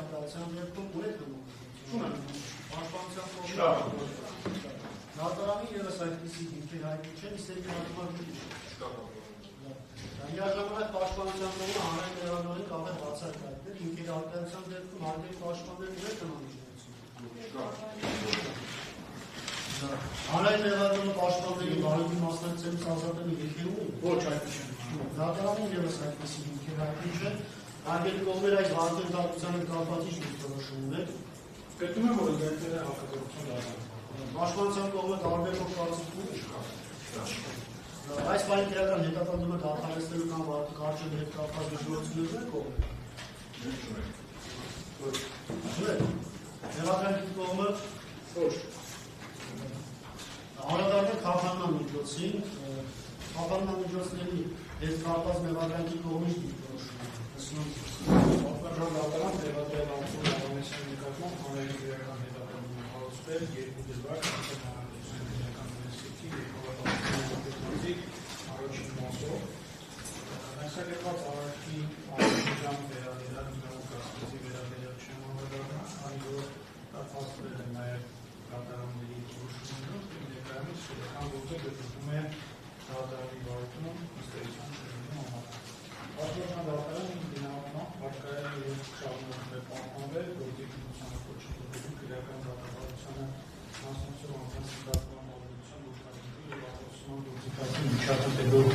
արտադրության դեպքում ունեք Չունեմ։ Պաշտպանության կողմից Նատարանի ևս այդպիսի դեպքեր հայտնի չեն, իսկ միաժամանակ պաշտպանության կողմը հանրային մեղադրանքին կարող է բացառ կայացնել, ինքերի արտադրության դեպքում հարկերի պաշտպաններ ունեն նման միջոցներ։ Հանրային մեղադրանքի պաշտպանների բարոյի մասնակցելուց ազատելու դեպքեր ունի։ Ոչ այդպես չէ։ Նատարանի ևս այդպիսի դեպքեր հայտնի չեն, հարկերի կողմերը այս հարկընկալության հետ կապված ինչ որոշում ունեն։ Գտնում եմ, որ դեպքերը հակակորուպցիոն դարձան։ Պաշտպանության կողմը տարբերվող կարծիքներ այս բանի իրական հետապնդումը դադարեցնելու կամ կարճելու հետ կապված միջոցներ են կողմը։ Մեղադրանքի կողմը Ոչ։ Անդրադառնալով խափանման միջոցին, խափանման միջոցների հետ կապված մեղադրանքի կողմից դիրքորոշում է։ Պատմական դատարան տեղադրել անցում Հովհաննեսյանի նկատմամբ հանրային իրական հետապնդում հարուցվել երկու դրվագ առաջին մասով Այսակերպված արարքի աջան վերադերալ նավակասպիզի վերադերալ չեմ համարդարնա, այն որ կապացվել է նաև դատարանների որոշումներով, ներկայումս շրջական գործը գտնվում է դատարանի վարությունում ըստերության շրջանում համարդարն։ Պատմական դատարանը ինքնավանամբ հարկային և շարունակում է պահպանվել, գործի քննության կոչիկովելու քրեական դատավարությանը մասնակցող անձանց նկատմամբ ազատության գործառույթի և արտասահման գործիքների միջադեպերով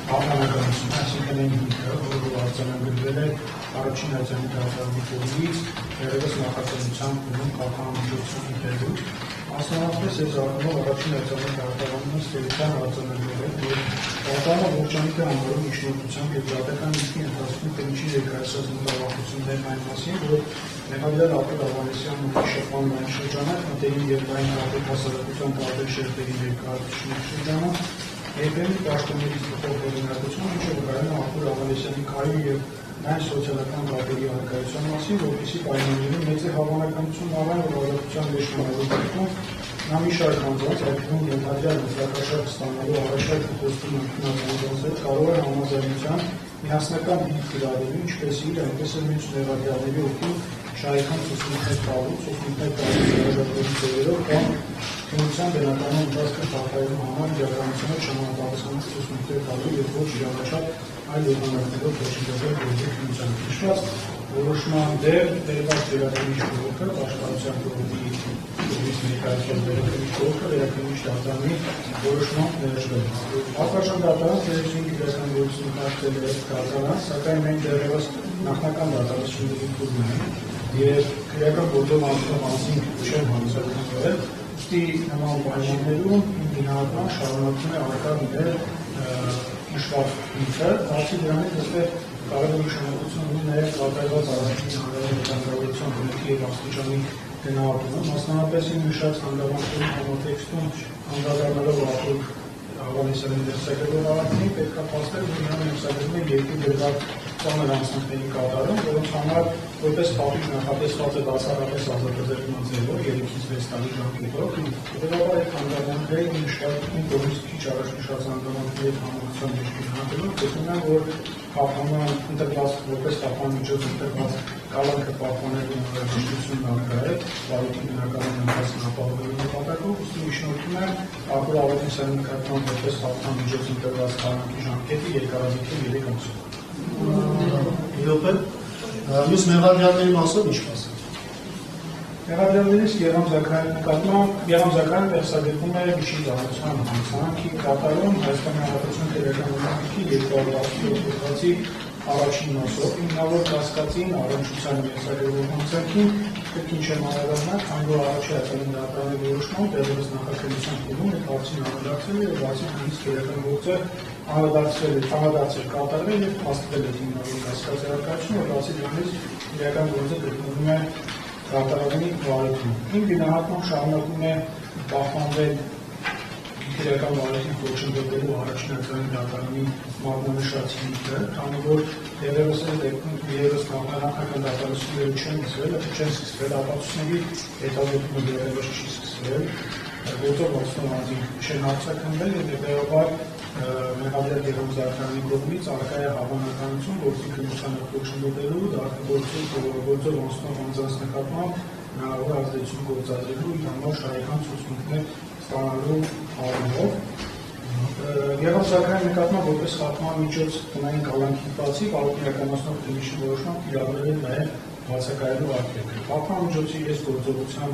հավանականություն, այսինքն այն հիմքը, որը արձանագրվել է առաջին արձանի դատարանի կողմից, դեռևս նախաձեռնությամբ ունեն կարգավորիչություն դերում։ Մասնավորապես այս առումով առաջին արձանի դատարանը ստերության արձանագրել է, որ դատարանը ողջամիտ է համարում միջնորդությամբ և դատական իսկի ընթացքում կնչի ներկայացած մտավախություններն այն մասին, որ Մեղադիան Արտուր Հովհաննեսյանն ունի շփման շրջանակ, մտերիմ և լայն տարբեր հասարակության տարբեր շերտերի ներկայացուցիչների շրջանում, երբեմն պաշտոններից բխող օրինակություն, ինչը վկայում է Արտուր Հովհաննեսյանի քայլի և լայն սոցիալական կապերի առկայության մասին, որպեսզի պայմաններում մեծ է հավանականություն առան, որ ազատության մեջ մնալու դեպքում նա մի շարք անձանց, այդ թվում ենթադրյալ նստակաշարք ստանալու առաջարկ խոստում ընդունած անձանց հետ կարող է համաձայնության միասնական դիրք գրավելու, ինչպես իր, այնպես էլ մյուս մեղադիաների օգտին շահեկան ցուցմունքներ տալու, հրաժարվելու ձևերով կամ քննության բնականում ընթացքը խախտելու համար իրականությունը չհամապատասխանող ցուցմունքներ տալու և ոչ իրավաչափ այլ եղանակներով ոչնչացնել գործի քննությանը։ Հիշված որոշման դեր վերված վերաքննիչ բողոքը, պաշտպանության կողմից ներկայացված վերաքննիչ բողոքը վերաքննիչ դատարանի որոշման ներշնչվելն է։ Հատկաշան դատարանը ծերություն իրական գործում կարծել է դատարան, սակայն մենք դեռևս նախնական դատարանությունների փուլում ենք և քրեական գործով անցնող անձին չեն հանձնարարվել, ուստի նման պայմաններում ինքնահատման շարունակում է առկա լինել նշված ինքը, բացի դրանից այստեղ կարևոր նշանակություն ունի նաև կատարված արարքի հանրային հետաքրքրության բնույթի և աստիճանի գնահատումը, մասնավորապես իմ նշած հանգամանքների համատեքստում անդրադառնալով Արտուր Հովհաննեսյանի դերսակերտող արարքին պետք է փաստել, որ նրան դերսակերտում է երկու դրվագ ծանր անձնանքների կատարում, որոնց համար որպես պատիժ նախատեսված է բացառապես ազատազրկման ձևով 3-ից 6 տարի ժամկետով, հետևաբար այդ հանգամանքների մշտական կողմից քիչ առաջ նշած հանգամանքների համակցության մեջ գնահատելով գտնում եմ, որ խափանման ընտրված որպես խափան միջոց ընտրված կալանքը պահպանելու անհրաժեշտությունն առկա է, բարույթի բնականon ընթացքն ապահովելու նպատակով, ուստի միջնորդում եմ Արտուր Հովհաննեսյանի նկատմամբ որպես խափան միջոց ընտրված կալանքի ժամկետը երկարաձգել 3 ամսով։ Մյուս մեղադրանքների մասով ինչ կասեք։ Մեղադրանքներից Գերամ Զաքարյանը վերսադրվում է միջին դահանության հանցանքի կատարում Հայաստանի Հանրապետության Տերական Օրենքի 267 հոդվածի առաջին մասով հիմնավոր կասկածին առնչության վերսադրվող հանցանքին կրկին չեմ անդրադառնալ, քանի որ առաջի արձանի դատարանի որոշմամբ դեռևս նախաքննության փուլում այդ հարցին անդրադարձել է և բացի դրանից քրեական գործը անդրադարձել կատարվել և փաստվել է հիմնավոր կասկածի առկայությունը, որ բացի դրանից իրական գործը գտնվում է դատարանի վարույթում։ Իմ գնահատմամբ շարունակում է պահպանվել քրեական վարույթին ոչնչացնելու առաջին արձանի դատարանի մատնանշած հիմքը, քանի որ դեռևս այդ դեպքում ևս նախնական դատարանությունները չեն սկսվել, ապացույցների հետազոտումը դեռևս չի սկսվել, գործով անցնող անձինք չեն արձագանվել և հետևաբար Մեղադրյալ Գերամ Զաքարյանի կողմից առկա է հավանականություն գործի քննության շնորհելու գործով անցնող անձանց նկատմամբ հնարավոր ազդեցություն գործադրելու իր համար շահեկան ցուցմունքներ ստանալու առումով Գերամ Զաքարյանի նկատմամբ որպես խախտման միջոց տնային կալանքի բացի վարույթ իրականացնող դիմիչի որոշմամբ կիրառվել է նաև բացակայելու արգելքը։ Խախտման միջոցի այս գործողության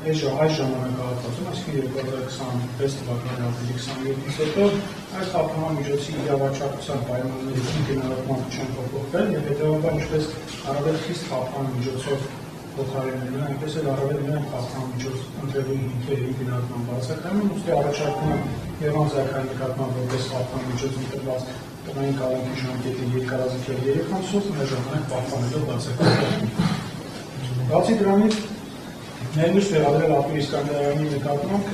այս ժամանակահատվածում, այսինքն 2026 թվականի ապրիլի 27-ից հետո այս խախտման միջոցի իրավաչափության պայմանների ինքնարարման չեն փոփոխվել եւ հետեւաբար ինչպես առավել խիստ խախտման միջոցով փոխարինելու, այնպես էլ առավել միայն խախտման միջոց ընտրելու հիմքերի ինքնարարման բացակայում, ուստի առաջարկում եմ Գերամ Զաքարյանի նկատմամբ որպես խախտման միջոց ընտրված տնային կալանքի ժամկետը երկարաձգել 3 ամսով, միաժամանակ պահպանելով բացակայությունը։ Բացի դրանից ներմուշ վերաբերել Արտուր Իսկանդարյանի նկատմամբ